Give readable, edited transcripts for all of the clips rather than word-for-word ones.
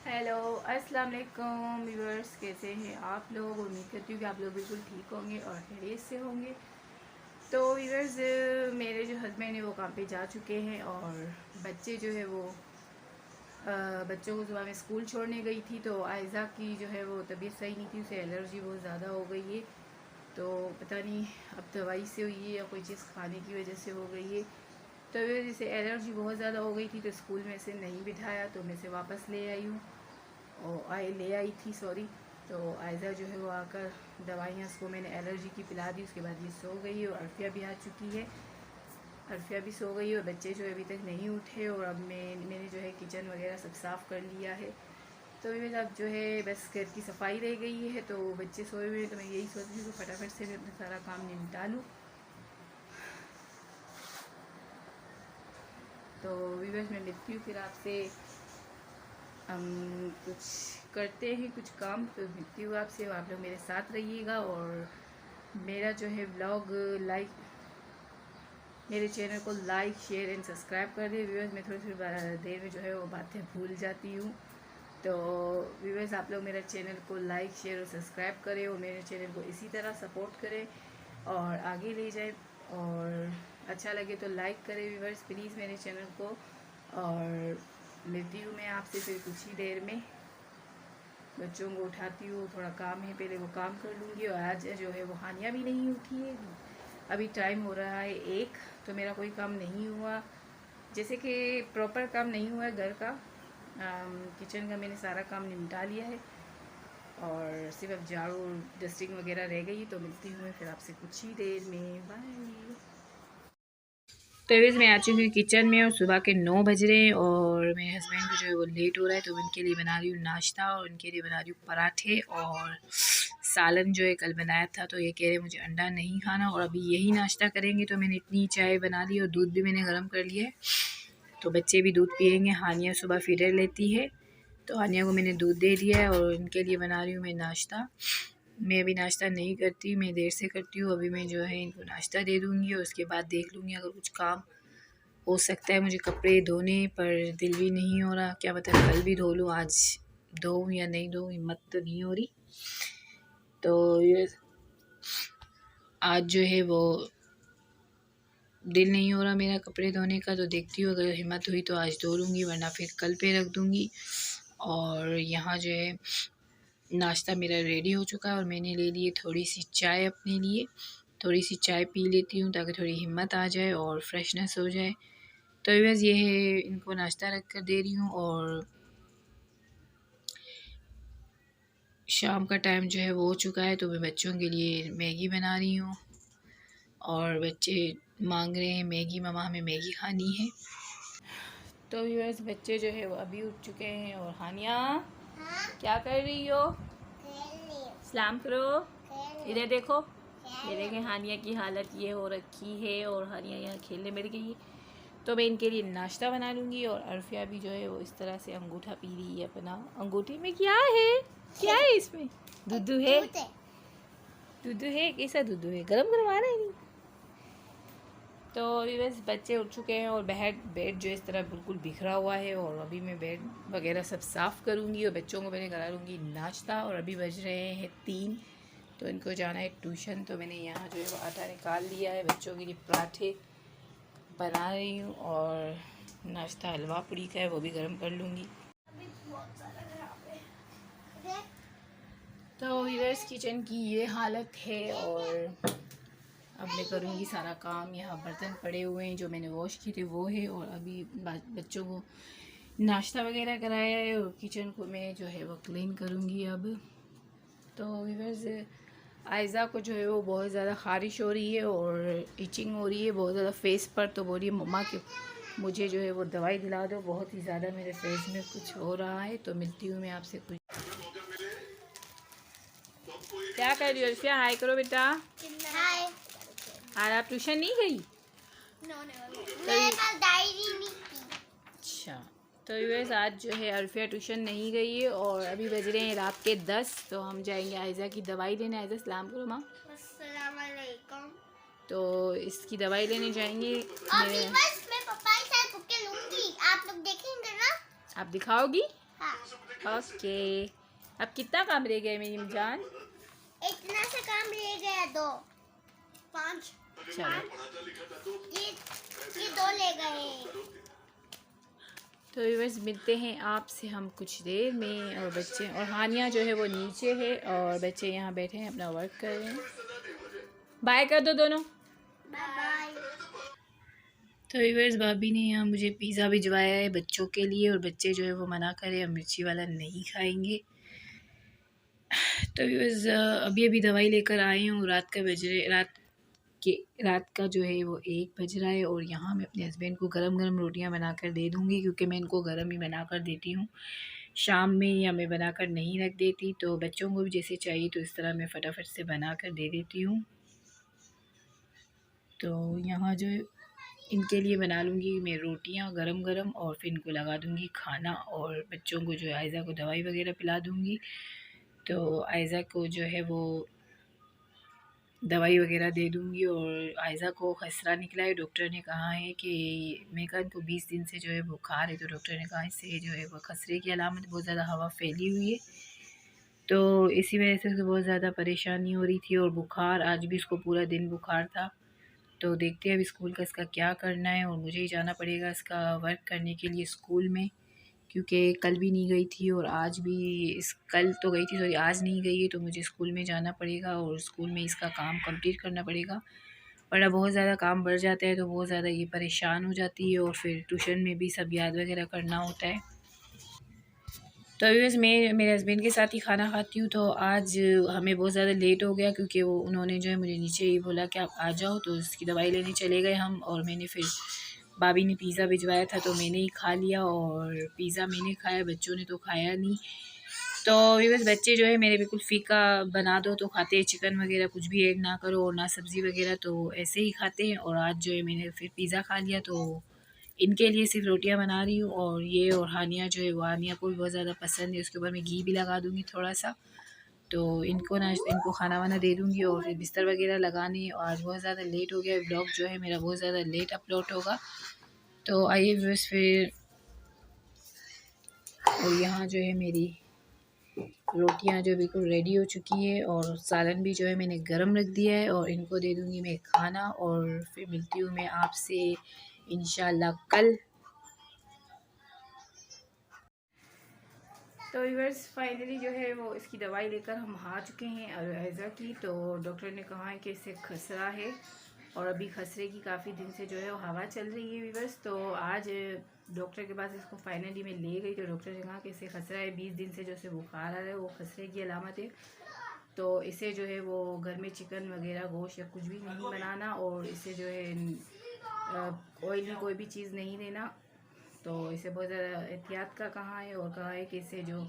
Hello अस्सलाम वालेकुम viewers, कैसे हैं आप लोग। उम्मीद करती हूँ कि आप लोग बिल्कुल ठीक होंगे और खैरियत से होंगे। तो व्यूअर्स, मेरे जो हस्बैंड है वो काम पे जा चुके हैं और बच्चे जो है वो बच्चों को सुबह में स्कूल छोड़ने गई थी। तो आयज़ा की जो है वो तबीयत सही नहीं थी, उसे एलर्जी बहुत ज़्यादा हो गई है। तो पता नहीं अब दवाई से हुई है या कोई चीज़ खाने की वजह से हो गई है। तो जैसे एलर्जी बहुत ज़्यादा हो गई थी तो स्कूल में से नहीं बिठाया, तो मैं से वापस ले आई हूँ और ले आई थी सॉरी। तो आयज़ा जो है वो आकर दवाइयाँ उसको मैंने एलर्जी की पिला दी। उसके बाद ये सो गई और अरफिया भी आ चुकी है। अरफिया भी सो गई और बच्चे जो अभी तक नहीं उठे और अब मैंने जो है किचन वगैरह सब साफ़ कर लिया है। तो अभी अब जो है बस घर की सफाई रह गई है। तो बच्चे सोए हुए हैं तो मैं यही सोच रही हूँ फटाफट से मैं अपना सारा काम निपटा लूँ। तो वीवर्स, मैं मिलती हूँ फिर आपसे। हम कुछ करते हैं कुछ काम, तो मिलती हूँ आपसे। आप लोग मेरे साथ रहिएगा और मेरा जो है ब्लॉग लाइक, मेरे चैनल को लाइक शेयर एंड सब्सक्राइब कर दे। व्यूअर्स, मैं थोड़ी थोड़ी देर में जो है वो बातें भूल जाती हूँ। तो व्यूअर्स, आप लोग मेरा चैनल को लाइक शेयर और सब्सक्राइब करें और मेरे चैनल को इसी तरह सपोर्ट करें और आगे ले जाए। और अच्छा लगे तो लाइक करें व्यूअर्स प्लीज़ मेरे चैनल को। और मिलती हूँ मैं आपसे फिर कुछ ही देर में। बच्चों को उठाती हूँ, थोड़ा काम है पहले वो काम कर लूँगी। और आज जो है वो हानिया भी नहीं उठी है। अभी टाइम हो रहा है 1, तो मेरा कोई काम नहीं हुआ, जैसे कि प्रॉपर काम नहीं हुआ है घर का। किचन का मैंने सारा काम निपटा लिया है और सिर्फ अब झाड़ू डस्टिंग वगैरह रह गई। तो मिलती हूँ मैं फिर आपसे कुछ ही देर में। बाय। तो वैसे मैं आ चुकी हूँ किचन में और सुबह के 9 बज रहे हैं और मेरे हस्बैंड को जो है वो लेट हो रहा है। तो उनके लिए बना रही हूँ नाश्ता और उनके लिए बना रही हूँ पराठे और सालन जो है कल बनाया था। तो ये कह रहे मुझे अंडा नहीं खाना और अभी यही नाश्ता करेंगे। तो मैंने इतनी चाय बना ली और दूध भी मैंने गर्म कर लिया है, तो बच्चे भी दूध पियेंगे। हानिया सुबह फीडर लेती है तो हानिया को मैंने दूध दे दिया है और उनके लिए बना रही हूँ मैं नाश्ता। मैं अभी नाश्ता नहीं करती, मैं देर से करती हूँ। अभी मैं जो है इनको नाश्ता दे दूँगी और उसके बाद देख लूँगी अगर कुछ काम हो सकता है मुझे कपड़े धोने, पर दिल भी नहीं हो रहा। क्या पता कल भी धो लूँ, आज धोऊँ या नहीं धोऊँ, हिम्मत तो नहीं हो रही। तो ये आज जो है वो दिल नहीं हो रहा मेरा कपड़े धोने का। तो देखती हूँ अगर हिम्मत हुई तो आज धो लूँगी, वरना फिर कल पे रख दूँगी। और यहाँ जो है नाश्ता मेरा रेडी हो चुका है और मैंने ले ली थोड़ी सी चाय अपने लिए। थोड़ी सी चाय पी लेती हूँ ताकि थोड़ी हिम्मत आ जाए और फ्रेशनेस हो जाए। तो बस ये है, इनको नाश्ता रख कर दे रही हूँ और शाम का टाइम जो है वो हो चुका है। तो मैं बच्चों के लिए मैगी बना रही हूँ और बच्चे मांग रहे हैं मैगी, मम्मा हमें मैगी खानी है। तो बस बच्चे जो है वो अभी उठ चुके हैं। और हानिया, हाँ? क्या कर रही हो? सलाम करो, इधर देखो। ये देखें हानिया की हालत ये हो रखी है और हानिया यहाँ खेलने बैठ गई है। तो मैं इनके लिए नाश्ता बना लूँगी और अरफिया भी जो है वो इस तरह से अंगूठा पी रही है अपना। अंगूठी में क्या है? क्या है इसमें? दूध है? दूध है? कैसा दूध है? गरम गरम आ रहा है नहीं? तो बस बच्चे उठ चुके हैं और बेड जो इस तरह बिल्कुल बिखरा हुआ है और अभी मैं बेड वगैरह सब साफ़ करूँगी और बच्चों को मैंने करा लूँगी नाश्ता। और अभी बज रहे हैं 3, तो इनको जाना है ट्यूशन। तो मैंने यहाँ जो है वो आटा निकाल लिया है, बच्चों के लिए पराठे बना रही हूँ और नाश्ता हलवा पूड़ी का है वो भी गर्म कर लूँगी। तो वीवर्स, किचन की ये हालत है और अब मैं करूँगी सारा काम। यहाँ बर्तन पड़े हुए हैं जो मैंने वॉश किए थे वो है और अभी बच्चों को नाश्ता वगैरह कराया है और किचन को मैं जो है वो क्लीन करूँगी अब। तो वीवर्स, आयज़ा को जो है वो बहुत ज़्यादा ख़ारिश हो रही है और इचिंग हो रही है बहुत ज़्यादा फेस पर। तो बोल रही है मम्मा कि मुझे जो है वो दवाई दिला दो, बहुत ही ज़्यादा मेरे फेस में कुछ हो रहा है। तो मिलती हूँ मैं आपसे कुछ। क्या कर रही हो अल्फिया? हाय करो बेटा। हाय। आज आप ट्यूशन नहीं गई? मेरे पास डायरी नहीं थी। अच्छा, तो वैसे आज जो है अल्फिया ट्यूशन नहीं गई है और अभी बज रहे हैं रात के 10। तो हम जाएंगे आयज़ा की दवाई लेने। आयज़ा सलाम करो माँ। अस्सलाम वालेकुम। तो इसकी दवाई लेने जाएंगे। मैं पपाई साथ होके लूंगी, आप लोग देखेंगे ना? आप दिखाओगी? ओके, अब कितना काम रह गया है मेरी जान? इतना सा काम रह गया, 2 5 चलो, ये 2 ले गए। तो व्यूअर्स मिलते हैं आपसे हम कुछ देर में। और बच्चे और हानिया जो है वो नीचे है और बच्चे यहाँ बैठे हैं अपना वर्क कर रहे हैं। बाय कर दो दोनों। बाय। तो व्यूअर्स भाभी ने यहाँ मुझे पिज़्ज़ा भिजवाया है बच्चों के लिए, और बच्चे जो है वो मना करे, हम मिर्ची वाला नहीं खाएंगे। तो व्यूअर्स अभी अभी दवाई लेकर आए हूँ। रात का जो है वो 1 बज रहा है, और यहाँ मैं अपने हस्बैंड को गरम गरम रोटियाँ बनाकर दे दूँगी, क्योंकि मैं इनको गरम ही बनाकर देती हूँ शाम में, या मैं बनाकर नहीं रख देती। तो बच्चों को भी जैसे चाहिए तो इस तरह मैं फटाफट से बनाकर दे देती हूँ। तो यहाँ जो इनके लिए बना लूँगी मैं रोटियाँ गरम गरम, और फिर इनको लगा दूँगी खाना, और बच्चों को जो है आयज़ा को दवाई वगैरह पिला दूँगी। तो आयज़ा को जो है वो दवाई वगैरह दे दूँगी। और आयज़ा को खसरा निकला है, डॉक्टर ने कहा है कि मैं कहा इनको 20 दिन से जो है बुखार है, तो डॉक्टर ने कहा इससे जो है वो खसरे की अलामत, बहुत ज़्यादा हवा फैली हुई है, तो इसी वजह से बहुत ज़्यादा परेशानी हो रही थी। और बुखार, आज भी इसको पूरा दिन बुखार था। तो देखते हैं अब स्कूल का इसका क्या करना है, और मुझे ही जाना पड़ेगा इसका वर्क करने के लिए स्कूल में, क्योंकि कल भी नहीं गई थी और आज भी कल तो गई थी, सॉरी आज नहीं गई है, तो मुझे स्कूल में जाना पड़ेगा और स्कूल में इसका काम कंप्लीट करना पड़ेगा। वरना बहुत ज़्यादा काम बढ़ जाता है तो बहुत ज़्यादा ये परेशान हो जाती है, और फिर ट्यूशन में भी सब याद वगैरह करना होता है। तो अभी बस मैं मेरे हस्बैंड के साथ ही खाना खाती हूँ। तो आज हमें बहुत ज़्यादा लेट हो गया, क्योंकि वो उन्होंने जो है मुझे नीचे ही बोला कि आप आ जाओ, तो उसकी दवाई लेने चले गए हम। और मैंने फिर भाभी ने पिज़्ज़ा भिजवाया था तो मैंने ही खा लिया, और पिज़्ज़ा मैंने खाया, बच्चों ने तो खाया नहीं। तो अभी बस बच्चे जो है मेरे बिल्कुल फ़ीका बना दो तो खाते हैं, चिकन वगैरह कुछ भी ऐड ना करो और ना सब्ज़ी वगैरह, तो ऐसे ही खाते हैं। और आज जो है मैंने फिर पिज़्ज़ा खा लिया, तो इनके लिए सिर्फ रोटियां बना रही हूँ। और ये और हानिया जो है वो, हानिया को भी बहुत ज़्यादा पसंद है, उसके ऊपर मैं घी भी लगा दूँगी थोड़ा सा। तो इनको खाना वाना दे दूँगी और फिर बिस्तर वगैरह लगाने। और आज बहुत ज़्यादा लेट हो गया, ब्लॉग जो है मेरा बहुत ज़्यादा लेट अपलोड होगा। तो आइए बस फिर। और यहाँ जो है मेरी रोटियां जो बिल्कुल रेडी हो चुकी है, और सालन भी जो है मैंने गरम रख दिया है, और इनको दे दूँगी मैं खाना। और फिर मिलती हूँ मैं आपसे इंशाल्लाह कल। तो व्यूअर्स फाइनली जो है वो इसकी दवाई लेकर हम आ चुके हैं अल्हैज़ा की। तो डॉक्टर ने कहा है कि इससे खसरा है, और अभी खसरे की काफ़ी दिन से जो है वो हवा चल रही है व्यूअर्स। तो आज डॉक्टर के पास इसको फाइनली मैं ले गई, तो डॉक्टर ने कहा कि इससे खसरा है, 20 दिन से जो से बुखार आ रहा है वो खसरे की अलामत है। तो इसे जो है वो घर में चिकन वगैरह गोश्त या कुछ भी नहीं बनाना, और इसे जो है ऑयली कोई भी चीज़ नहीं देना। तो इसे बहुत ज़्यादा एहतियात का कहा है, और कहा है कि इसे जो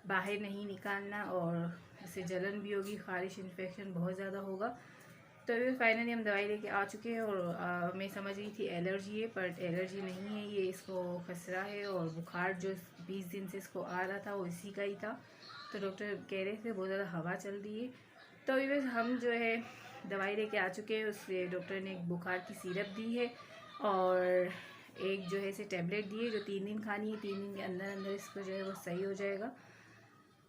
बाहर नहीं निकालना, और इससे जलन भी होगी, खारिश इन्फेक्शन बहुत ज़्यादा होगा। तो अभी फाइनली हम दवाई लेके आ चुके हैं। और मैं समझ रही थी एलर्जी है, पर एलर्जी नहीं है, ये इसको खसरा है। और बुखार जो 20 दिन से इसको आ रहा था वो इसी का ही था। तो डॉक्टर कह रहे थे बहुत ज़्यादा हवा चल रही है। तो अभी बस हम जो है दवाई लेके आ चुके हैं। उससे डॉक्टर ने एक बुखार की सिरप दी है, और एक जो है इसे टैबलेट दी है जो 3 दिन खानी है। 3 दिन के अंदर अंदर इसको जो है वो सही हो जाएगा,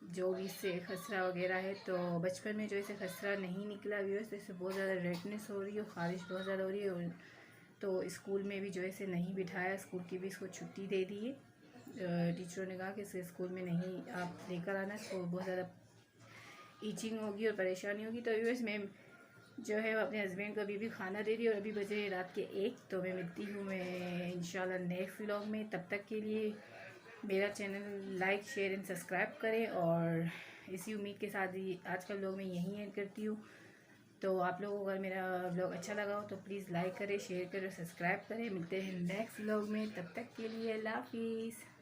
जो भी इससे खसरा वगैरह है। तो बचपन में जो इसे खसरा नहीं निकला व्यूअर्स, तो इससे बहुत ज़्यादा रेडनेस हो रही है और ख़ारिश बहुत ज़्यादा हो रही है। और तो स्कूल में भी जो है इसे नहीं बिठाया, स्कूल की भी इसको छुट्टी दे दी है। टीचरों ने कहा कि इसे स्कूल में नहीं आप लेकर आना, इसको बहुत ज़्यादा ईचिंग होगी और परेशानी होगी। तो व्यूअर्स मैं जो है वो अपने हस्बैंड को अभी भी खाना दे रही है, और अभी बजे रात के 1। तो मैं मिलती हूँ मैं इंशाल्लाह नेक्स्ट व्लॉग में। तब तक के लिए मेरा channel like share and subscribe करें, और इसी उम्मीद के साथ ही आज का व्लॉग मैं यहीं एंड करती हूँ। तो आप लोगों को अगर मेरा व्लॉग अच्छा लगा हो तो प्लीज़ लाइक करें, शेयर करें, सब्सक्राइब करें। मिलते हैं नेक्स्ट व्लॉग में, तब तक के लिए अल्लाह हाफिज़।